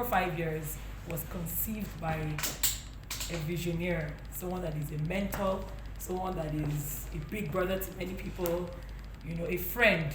5 years was conceived by a visionary, someone that is a mentor, someone that is a big brother to many people, a friend,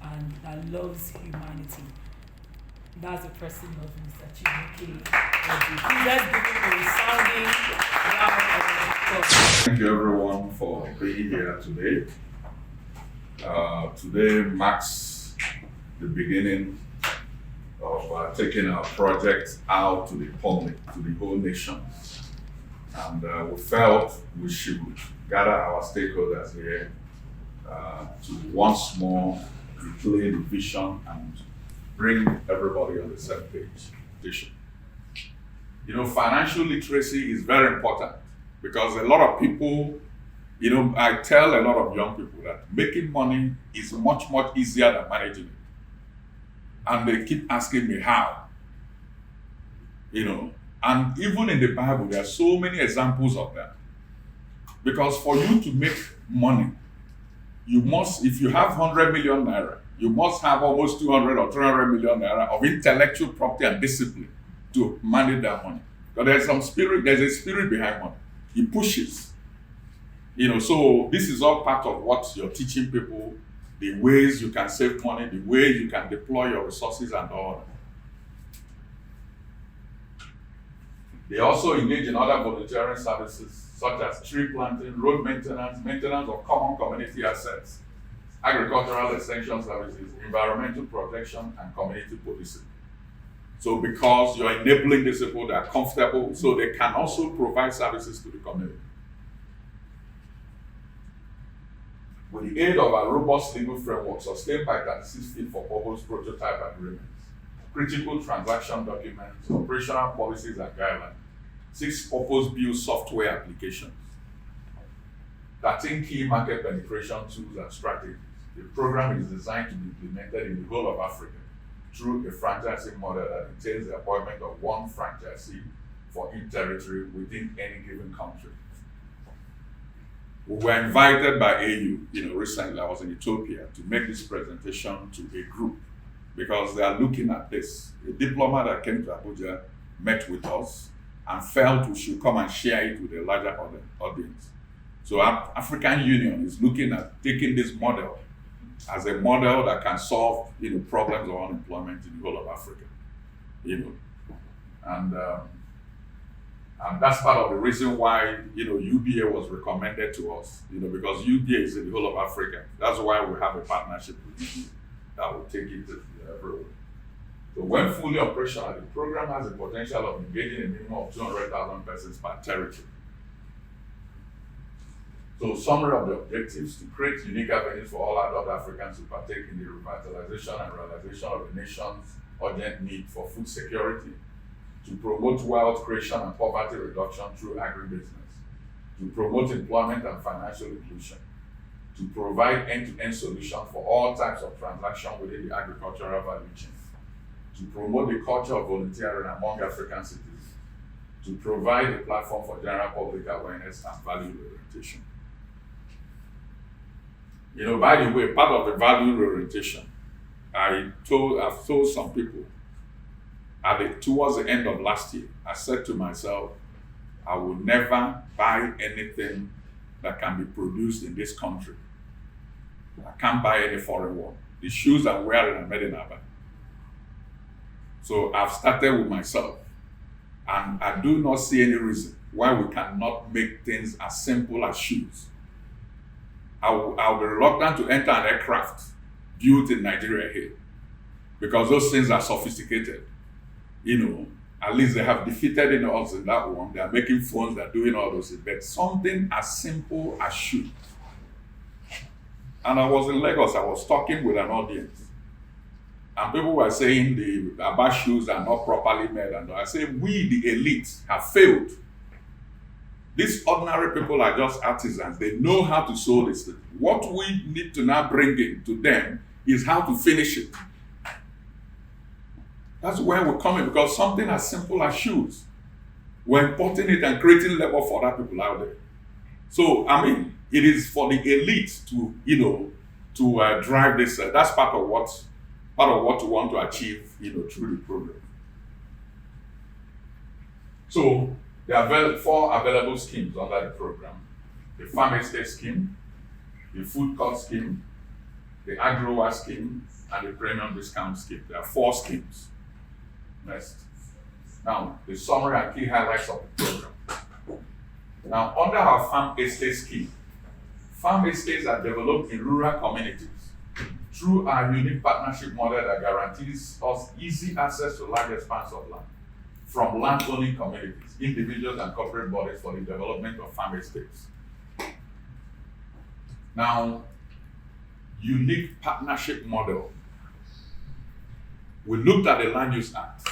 and that loves humanity. That's the person of Mr. CHIJIOKE. Please let's give him a resounding round of applause. Thank you everyone for being here today. Today marks the beginning of taking our project out to the public, to the whole nation. And we felt we should gather our stakeholders here to once more replay the vision and bring everybody on the same page. Financial literacy is very important because a lot of people, I tell a lot of young people that making money is much, much easier than managing it. And they keep asking me how. And even in the Bible, there are so many examples of that. Because for you to make money, you must, if you have 100 million naira, you must have almost 200 or 300 million naira of intellectual property and discipline to manage that money. But there's a spirit behind money. It pushes. So this is all part of what you're teaching people, the ways you can save money, the way you can deploy your resources and all that. They also engage in other volunteering services such as tree planting, road maintenance, maintenance of common community assets, agricultural extension services, environmental protection, and community policing. So because you're enabling these people, they are comfortable, so they can also provide services to the community. With the aid of a robust legal framework sustained by 36 fit for purpose prototype agreements, critical transaction documents, operational policies and guidelines, 6 purpose-built software applications, 13 key market penetration tools and strategies. The program is designed to be implemented in the whole of Africa through a franchising model that entails the appointment of one franchisee for each territory within any given country. We were invited by AU, recently I was in Ethiopia to make this presentation to a group because they are looking at this. A diplomat that came to Abuja met with us and felt we should come and share it with a larger audience. So African Union is looking at taking this model as a model that can solve problems of unemployment in the whole of Africa. And that's part of the reason why UBA was recommended to us, because UBA is in the whole of Africa. That's why we have a partnership with UBA that will take it everywhere. So when fully operational, the program has the potential of engaging a minimum of 200,000 persons per territory. So summary of the objectives: to create unique avenues for all adult Africans to partake in the revitalization and realization of the nation's urgent need for food security, to promote wealth creation and poverty reduction through agribusiness, to promote employment and financial inclusion, to provide end-to-end solutions for all types of transactions within the agricultural value chain, to promote the culture of volunteering among African citizens, to provide a platform for general public awareness and value orientation. By the way, part of the value orientation, I've told some people, towards the end of last year, I said to myself, I will never buy anything that can be produced in this country. I can't buy any foreign one. The shoes I'm wearing are made in Aba. So I've started with myself, and I do not see any reason why we cannot make things as simple as shoes. I'll be reluctant to enter an aircraft built in Nigeria here because those things are sophisticated. At least they have defeated us in that one. They are making phones, they're doing all those things. But something as simple as shoes. And I was in Lagos, I was talking with an audience. And people were saying the Aba shoes are not properly made. And I say, we, the elite, have failed. These ordinary people are just artisans. They know how to sew this thing. What we need to now bring in to them is how to finish it. That's where we're coming, because something as simple as shoes, we're importing it and creating labor for other people out there. So, it is for the elite to, drive this. That's part of what we want to achieve, through the program. So there are 4 available schemes under the program: the farm estate scheme, the food cost scheme, the agro scheme, and the premium discount scheme. There are 4 schemes. Next. Now, the summary and key highlights of the program. Now, under our farm estate scheme, farm estates are developed in rural communities through our unique partnership model that guarantees us easy access to large expanse of land from land-owning communities, individuals, and corporate bodies for the development of farm estates. Now, unique partnership model. We looked at the Land Use Act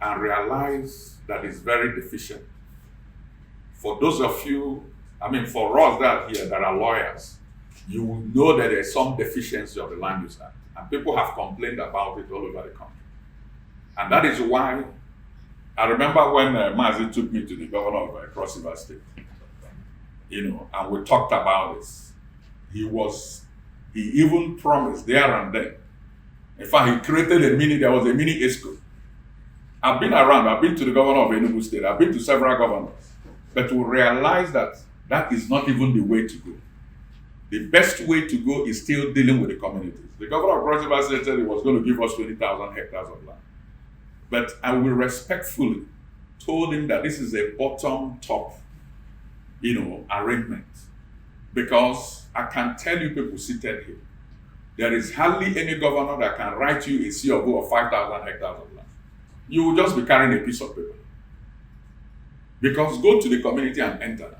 and realized that it's very deficient. For those of you, for us that are here that are lawyers, you will know that there's some deficiency of the Land Use Act, and people have complained about it all over the country. And that is why, I remember when Mazi took me to the governor of Cross River State, and we talked about this. He even promised there and then. In fact, he created there was a mini ESCO. I've been around, I've been to the governor of Enugu State, I've been to several governors, but we realize that that is not even the way to go. The best way to go is still dealing with the communities. The governor of Cross River State said he was going to give us 20,000 hectares of land. But I will respectfully told him that this is a bottom-top, arrangement. Because I can tell you people seated here, there is hardly any governor that can write you a COO of 5,000 hectares of land. You will just be carrying a piece of paper. Because go to the community and enter.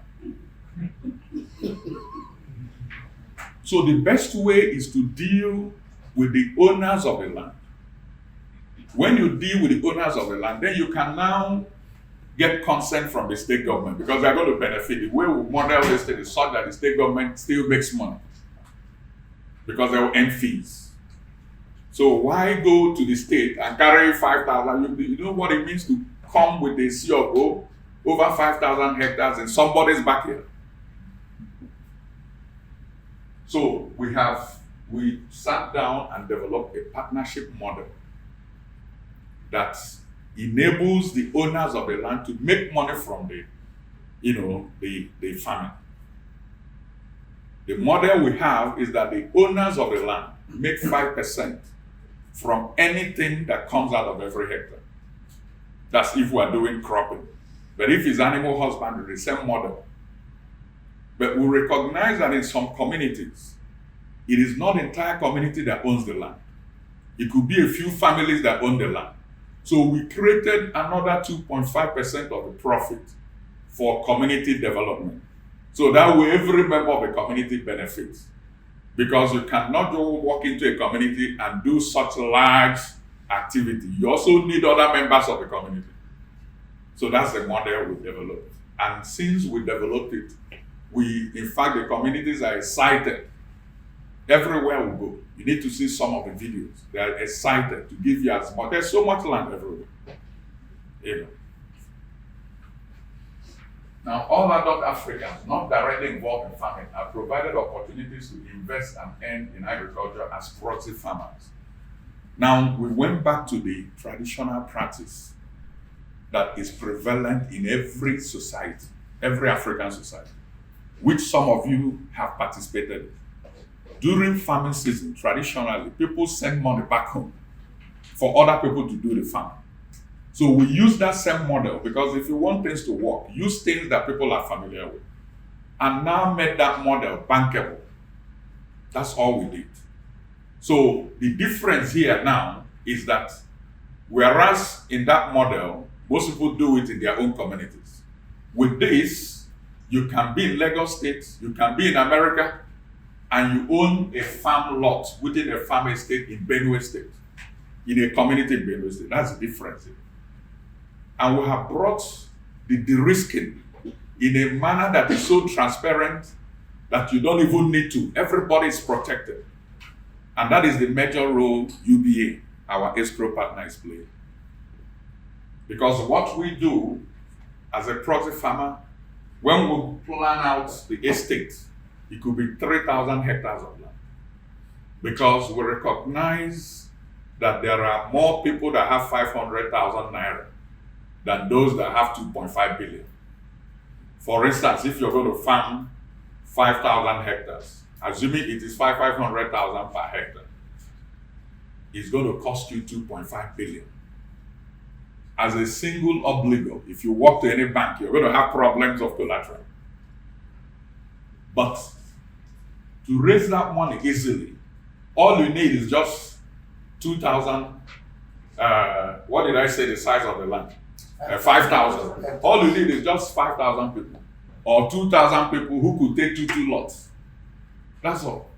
So the best way is to deal with the owners of the land. When you deal with the owners of the land, then you can now get consent from the state government, because they are going to benefit. The way we model the state is such that the state government still makes money, because they will earn fees. So why go to the state and carry 5,000? You know what it means to come with a COO over 5,000 hectares in somebody's backyard. So we sat down and developed a partnership model that enables the owners of the land to make money from the farming. The model we have is that the owners of the land make 5% from anything that comes out of every hectare. That's if we're doing cropping. But if it's animal husbandry, the same model. But we recognize that in some communities, it is not the entire community that owns the land. It could be a few families that own the land. So we created another 2.5% of the profit for community development. So that way every member of the community benefits. Because you cannot just walk into a community and do such large activity. You also need other members of the community. So that's the model we developed. And since we developed it, in fact, the communities are excited. Everywhere we go, you need to see some of the videos. They are excited to give you as much. There's so much land everywhere. Now, all adult Africans not directly involved in farming are provided opportunities to invest and earn in agriculture as productive farmers. Now, we went back to the traditional practice that is prevalent in every society, every African society, which some of you have participated in. During farming season, traditionally, people send money back home for other people to do the farming. So we use that same model, because if you want things to work, use things that people are familiar with. And now made that model bankable. That's all we did. So the difference here now is that whereas in that model, most people do it in their own communities. With this, you can be in Lagos State, you can be in America, and you own a farm lot within a farm estate in Benue State, in a community in Benue State. That's the difference. And we have brought the de-risking in a manner that is so transparent that you don't even need to. Everybody is protected. And that is the major role UBA, our escrow partner, is playing. Because what we do as a produce farmer, when we plan out the estate, it could be 3,000 hectares of land. Because we recognize that there are more people that have 500,000 naira than those that have 2.5 billion. For instance, if you're going to farm 5,000 hectares, assuming it is 500,000 per hectare, it's going to cost you 2.5 billion. As a single obligor, if you walk to any bank, you're going to have problems of collateral. But to raise that money easily, all you need is just 2,000, what did I say the size of the land? 5,000. All you need is just 5,000 people or 2,000 people who could take two lots. That's all.